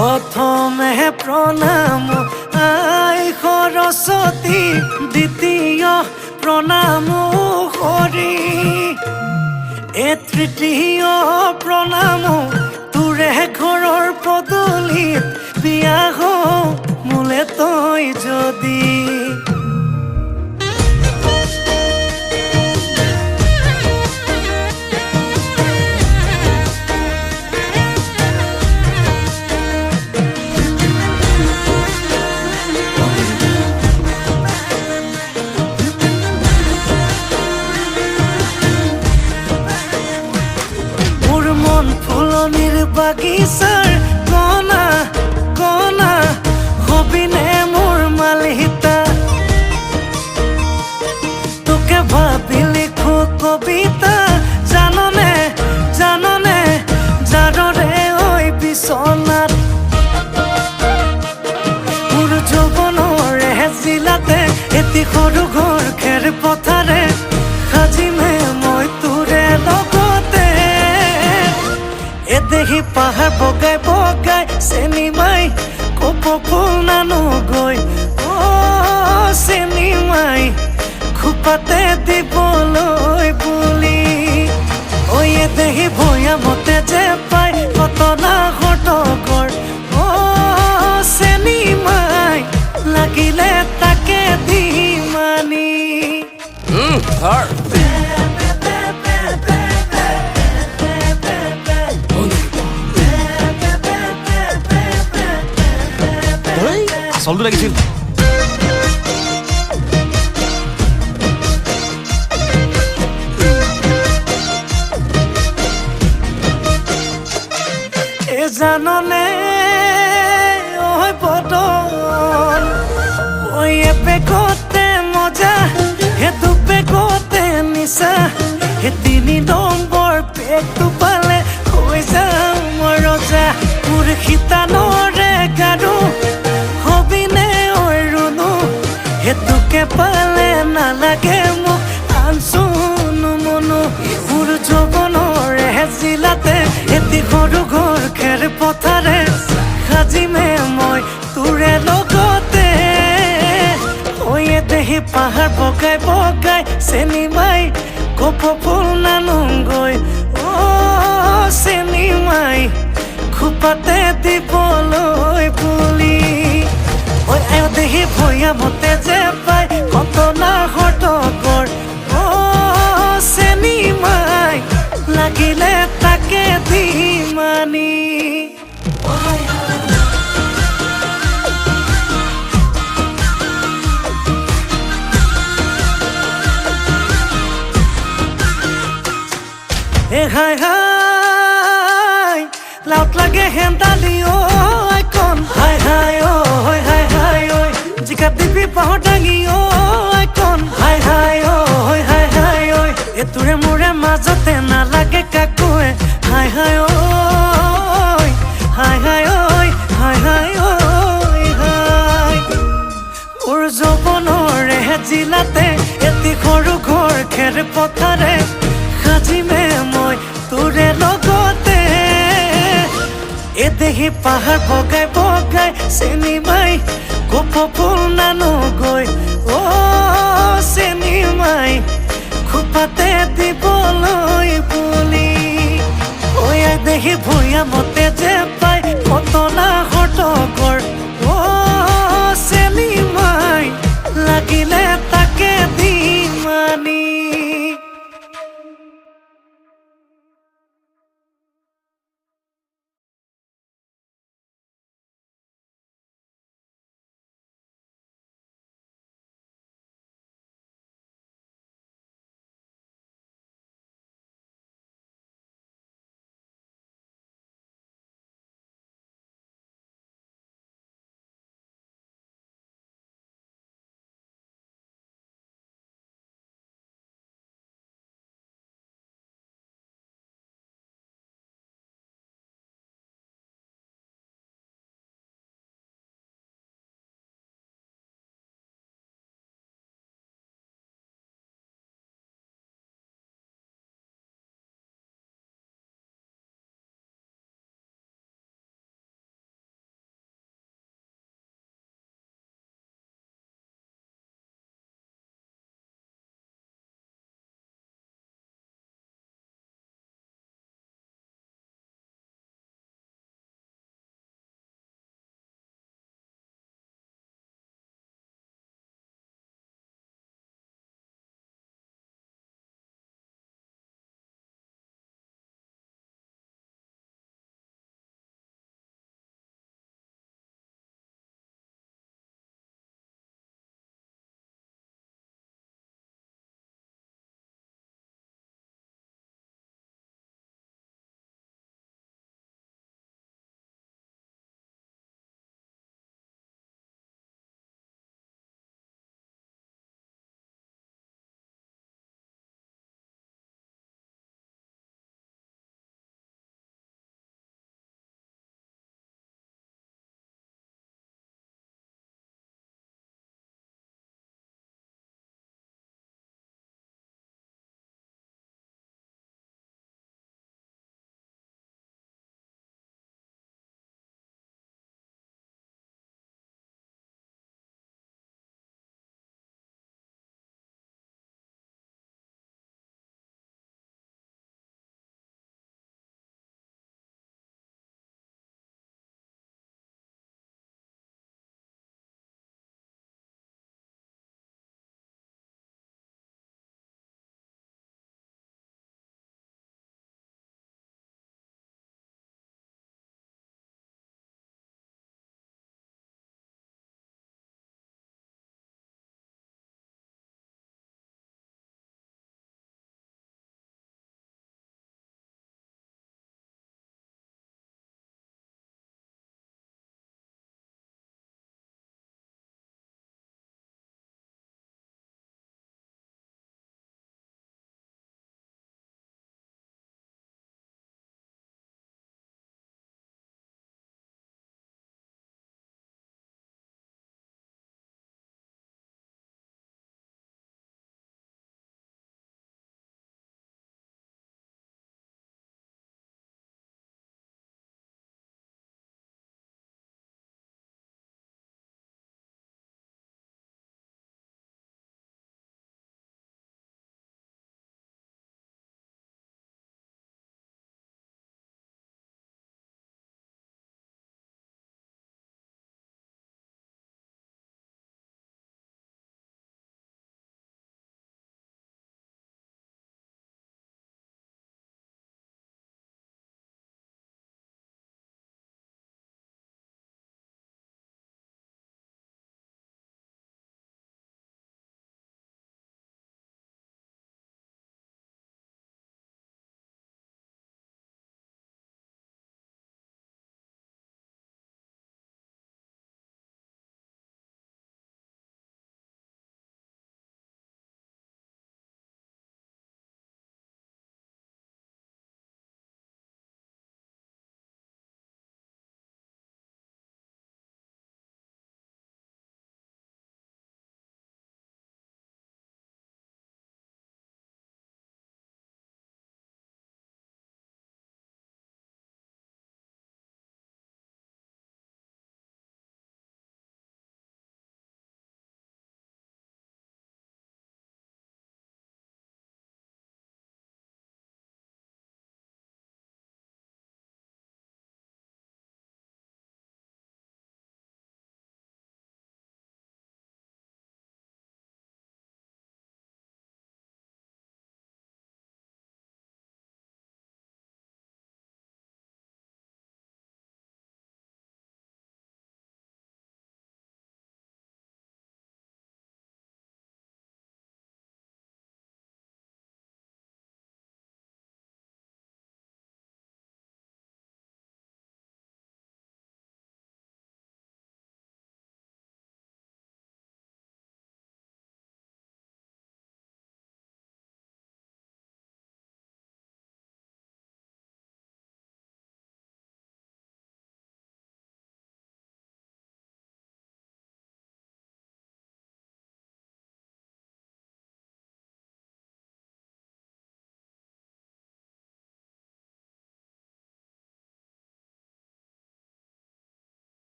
प्रथमे प्रणाम आई सरस्वती द्वितीय प्रणाम हरि ए तृतीय प्रणाम तुरे घरर पदूलित बिया हो मोले तई जदि ফুলনির বাগিচাৰ কণা কণা হবিনে মোৰ মালিতা তোকে ভাবি লিখো কবিতা জাননে জাননে যাদৰে ঐ বিচনাত মোৰ যৌৱনৰে জিলাতে এটি সৰু ঘৰ খেৰ পথাৰে সাজিমে মই তোৰে লগতে দেহি পাহাৰ বগাই বগাই চেনি মাই কপ ফুল নানো গৈ চেনি মাই খোপাতে দিবলৈ বুলি দেহি ভৈয়ামতে যে পাই কতনা ঘটকৰ চেনি মাই লাগিলে তাকে দি মানি আচলটো লাগিছিল এ জাননে ঐ বদন ঐ এপেকতে মজা হে দুপেকতে নিচা হে 3 নম্বৰ পেকটো পালে হৈ যাওঁ মই ৰজা মোৰ শীতানৰে গাৰু হেতুকে পালে নালাগে মোক আনচুনো মনো মোৰ যৌৱনৰে জিলাতে এটি সৰু ঘৰ খেৰ পথাৰে সাজিমে মই তোৰে লগতে দেহি পাহাৰ বগাই বগাই চেনি মাই কপ ফুল নানোগৈ চেনি মাই খোপাতে দিবলৈ বুলি দেহি ভৈয়ামতে যে পাই কতনা ঘটকৰ চেনি মাই লাগিলে তাকে দি মানি হাই হাই লাউট লাগে হেন্দালি আইকন হাই হাই হাই হাই জিকা দিবি পাহ ডাঙি আইকন হাই হাই হাই হাই এটোৰে মোৰে মাজতে নালাগে কাকোৱে হাই হাই হাই হাই হাই হাই হাই মোৰ যৌৱনৰে জিলাতে এটি সৰু ঘৰ খেৰ পথাৰে সাজিমে মই তোৰে লগতে দেহি পাহাৰ বগাই বগাই চেনি মাই কপ ফুল নানোগৈ চেনি মাই খোপাতে দিবলৈ বুলি দেহি ভৈয়ামতে যে পাই কতনা ঘটকৰ